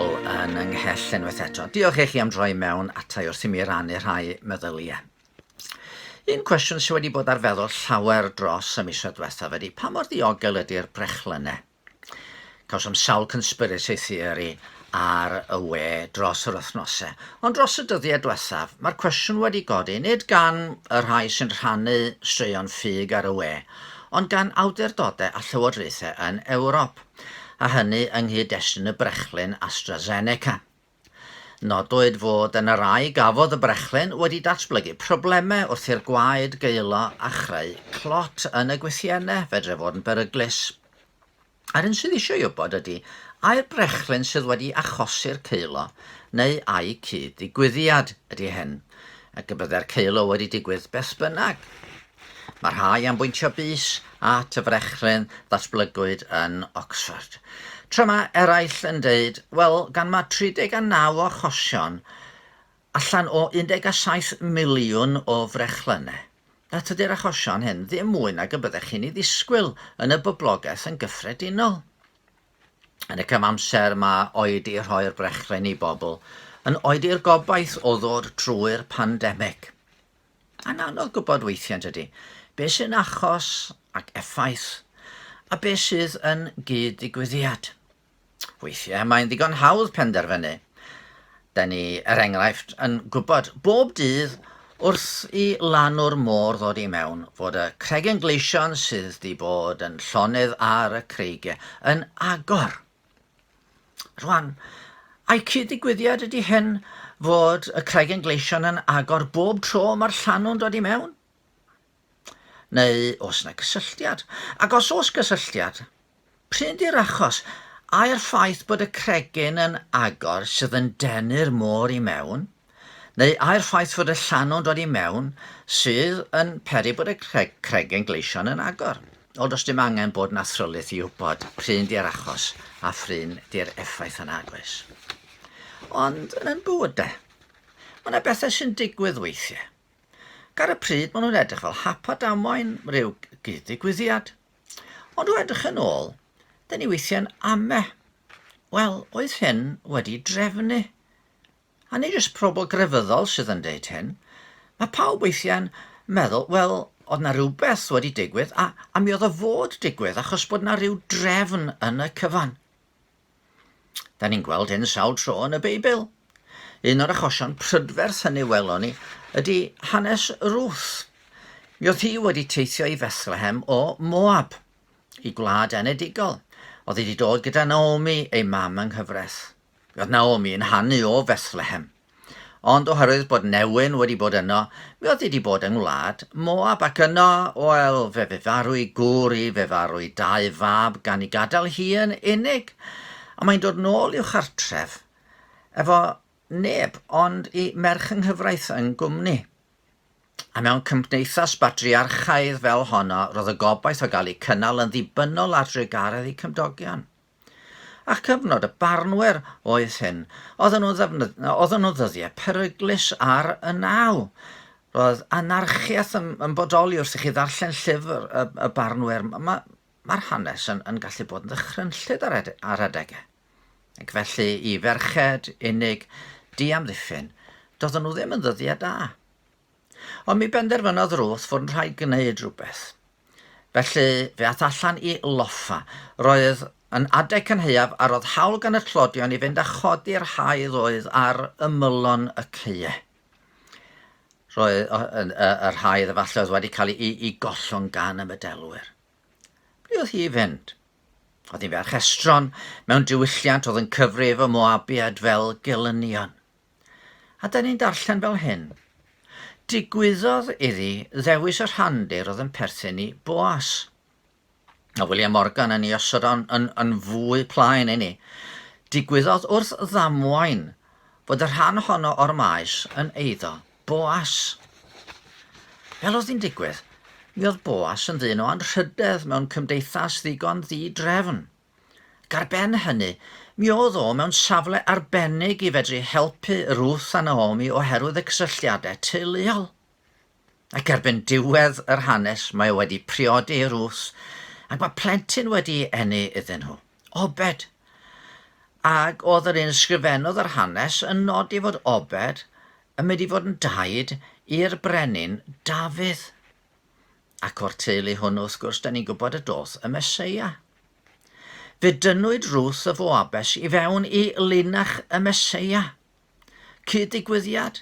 Capel yn ynghell unwaith eto. Diolch i chi am droi mewn ata wrth i mi rannu rhai meddyliau. Un cwestiwn sydd wedi bod ar feddwl llawer dros y misoedd diwethaf ydy pa mor ddiogel ydy'r brechlynau? Cawsom sawl conspiracy theory ar y we dros yr wythnosau. Ond dros y dyddiau diwethaf, mae'r cwestiwn wedi godi nid gan y rhai sy'n rhannu straeon ffug ar y we, ond gan awdurdodau a llywodraethau yn Ewrop, a hynny yng nghyd-destun y brechlyn AstraZeneca. Nodwyd fod yn y rai gafodd y brechlyn wedi datblygu problemau wrth i'r gwaed geilo a chreu clot yn y gwythiennau, fedre fod yn beryglus. A'r un sydd eisiau wybod ydy, ai'r brechlyn sydd wedi achosi'r ceilo, neu ai gyd-ddigwyddiad ydy hyn, ac y byddai'r ceilo wedi digwydd beth bynnag. Mae rhai am bwyntio bys at y brechlyn ddatblygwyd yn Oxford. Tra mae eraill yn dweud, wel, gan mae 39 o achosion allan o 17 miliwn o frechlynau. A tydi'r achosion hyn ddim mwy nag y byddech chi'n ei ddisgwyl yn y boblogaeth yn gyffredinol. Yn y cyfamser mae oedi rhoi'r brechlyn i bobl yn oedi'r gobaith o ddod trwy'r pandemig. A'n anodd gwybod weithiau dydy, beth sy'n achos ac effaith, a beth sydd yn gyd-ddigwyddiad. Weithiau mae'n ddigon hawdd penderfynu. Da ni, enghraifft, yn gwybod bob dydd wrth i lanw'r môr ddod i mewn fod y cregyn gleision sydd wedi bod yn llonydd ar y creigiau yn agor. Rwan, a'i cyd-ddigwyddiad ydy hyn fod y cregyn gleision yn agor bob tro mae'r llanw'n dod i mewn? Neu oes yna gysylltiad? Ac os oes gysylltiad, pryd di'r achos a'r ffaith bod y cregyn yn agor sydd yn denu'r môr i mewn, neu a'r ffaith fod y llanw'n dod i mewn sydd yn peri bod y cregyn gleision yn agor? O, does dim angen bod yn athrylydd i wybod pryd di'r achos a pryd di'r effaith yn agwys. Ond yn bywydau, mae yna bethau sy'n digwydd weithiau. Gar y pryd maen nhw'n edrych fel hap a damwain rhyw gyd-ddigwyddiad. Ond o edrych yn ôl, dyn ni weithiau'n ame. Wel, oedd hyn wedi drefnu. A nid jyst probl grefyddol sydd yn deud hyn. Mae pawb weithiau'n meddwl, wel, oedd na rhywbeth wedi digwydd a mi oedd o fod digwydd achos bod na rhyw drefn yn y cyfan. Da ni'n gweld hyn sawl tro yn y Beibl. Un o'r achosion prydferth hynny welon ni ydy hanes Ruth. Mi oedd hi wedi teithio i Bethlehem o Moab, i gwlad enedigol. Oedd hi wedi dod gyda Naomi, ei mam yng nghyfraith. Oedd Naomi yn hanu o Bethlehem. Ond oherwydd bod newyn wedi bod yno, mi oedd hi wedi bod yng ngwlad Moab ac yno, wel, fe farw i gŵr i, fe farw i 2 fab gan i gadael hi yn unig. A mae'n dod nôl i'w chartref efo neb, ond i merch yng nghyfraith yn gwmni. A mewn cymdeithas batriarchaidd fel honno, roedd y gobaith o gael ei cynnal yn ddibynnol ar drugaredd ei cymdogion. Ac cyfnod y barnwyr oedd hyn, oedden nhw ddyddiau peryglus ar y naw. Roedd anarchiaeth yn bodoli wrth i chi ddarllen llyfr y barnwyr. Mae'r hanes yn gallu bod yn ddychrynllyd ar adegau. Ac felly i ferched, unig, di-amddiffyn, doedden nhw ddim yn ddyddiau da. Ond mi benderfynodd Ruth fod yn rhaid gwneud rhywbeth. Felly fe ath allan i loffa, roedd yn adeg cynheuaf a roedd hawl gan y clodion i fynd a chodi'r haidd oedd ar ymylon y caeau. Roedd yr haidd efallai oedd wedi cael ei gollwng gan y medelwyr. Ble oedd hi i fynd? Oedd hi'n ferch estron mewn diwylliant oedd yn cyfrif y Moabiad fel gelynion. A da ni'n darllen fel hyn. Digwyddodd iddi ddewis yr rhandir oedd yn perthyn i Boas. A William Morgan yn ei osod yn fwy plaen i ni. Digwyddodd wrth ddamwain fod y rhan honno o'r maes yn eiddo Boas. Fel oedd hi'n digwydd, mi oedd Boas yn ddyn o anrhydedd mewn cymdeithas ddigon ddi-drefn. Gar ben hynny, mi oedd o mewn safle arbennig i fedru helpu Ruth a Naomi oherwydd y cysylltiadau teuluol. Ac erbyn diwedd yr hanes mae wedi priodi Ruth, ac mae plentyn wedi enu iddyn nhw, Obed. Ac oedd yr un ysgrifennodd yr hanes yn nodi fod Obed yn mynd i fod yn daid i'r brenin Dafydd. Ac o'r teulu hwnnw, wrth gwrs, da ni'n gwybod y doth y Meseia. Fe dynwyd Ruth y Foabes i fewn i linach y Meseia. Gyd-ddigwyddiad,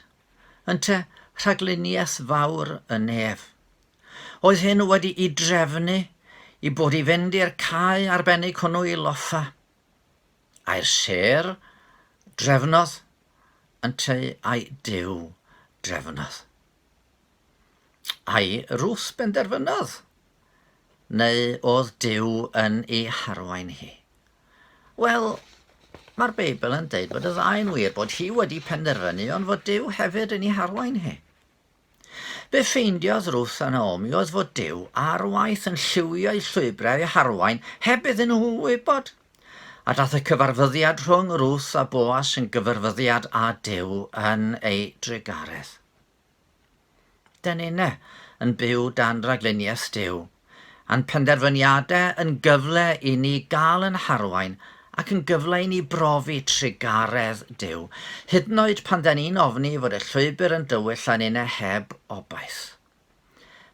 ynte rhagluniaeth fawr y nef. Oedd hyn wedi i drefnu i bod i fynd i'r cae arbennig hwnnw i Loffa. A'r ser drefnodd ynte a'i Duw drefnodd. A'i Ruth benderfynodd, neu oedd Duw yn ei harwain hi? Wel, mae'r Beibl yn deud bod y ddau'n wir, bod hi wedi penderfynu, ond fod Duw hefyd yn ei harwain hi. Be ffeindiodd Ruth a Naomi oedd fod Duw ar waith yn lliwio eu llwybrau eu harwain heb iddyn nhw wybod. A dath y cyfarfyddiad rhwng Ruth a Boas yn gyfarfyddiad â Duw yn ei drigaredd. Dyn ni yn byw dan ragluniaeth Duw, a'n penderfyniadau yn gyfle i ni gael yn harwain ac yn gyfle i ni brofi trigaredd Duw, hyd yn oed pan dyn ni'n ofni fod y llwybr yn dywyll a ni'n heb obaith.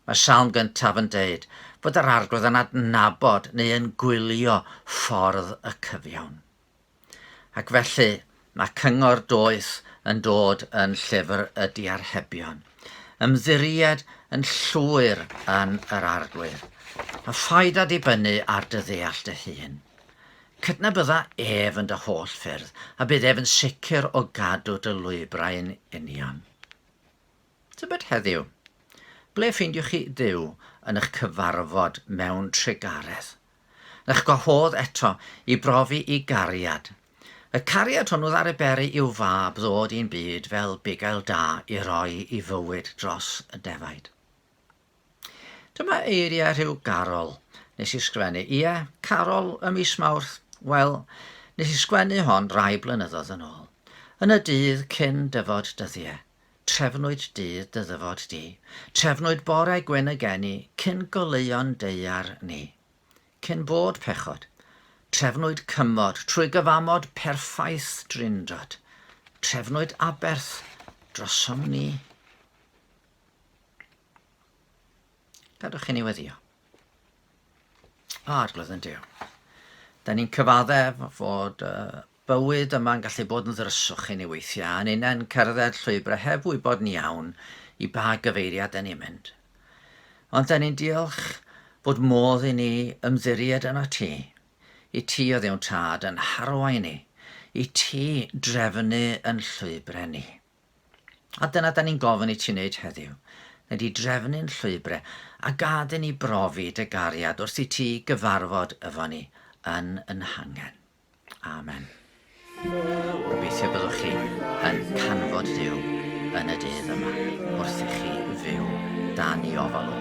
Mae Salm gyntaf yn deud bod yr arglwydd yn adnabod neu yn gwylio ffordd y cyfiawn. Ac felly mae cyngor doeth yn dod yn llyfr y diarhebion. Ymddiried yn llwyr yn yr arglwydd. A phaid a dibynnu ar dy ddeall dy hun. Cydnabydda ef yn dy holl ffyrdd a bydd ef yn sicr o gadw dy lwybrau'n union. Tybed heddiw, ble ffeindiwch chi Duw yn eich cyfarfod mewn trigaredd? Eich gwahodd eto i brofi i gariad. Y cariad hwnnw ddar y beri i'w fab ddod i'n byd fel bugail da i roi i fywyd dros y defaid. Dyma eiriau rhyw Garol nes i sgwennu. Ie, Carol ym mis Mawrth. Wel, nes i sgwennu hon rai blynyddoedd yn ôl. Yn y dydd cyn dyfod dyddiau. Trefnwyd dydd dy ddyfod di. Trefnwyd bore gwyn y geni cyn goleuon deiar ni. Cyn bod pechod. Trefnwyd cymod trwy gyfamod perffaith drindod. Trefnwyd aberth drosom ni. Gadwch chi ni weddio. Arglwydd yn Duw. Da ni'n cyfaddef fod bywyd yma'n gallu bod yn ddryswch i ni weithiau, a ni'n cerdded llwybrau heb wybod ni iawn i ba gyfeiriad da ni'n mynd. Ond da ni'n diolch bod modd i ni ymddiried yno ti, i ti o ddiwn tad yn harwain ni, i ti drefnu yn llwybrau ni. A dyna da ni'n gofyn i ti wneud heddiw, nid i drefnu'n llwybrau a gad i ni brofi dy gariad wrth i ti gyfarfod efo ni yn hangen. Amen. Gobeithio byddwch chi yn canfod Duw yn y dydd yma wrth i chi fyw dan 'i ofal o.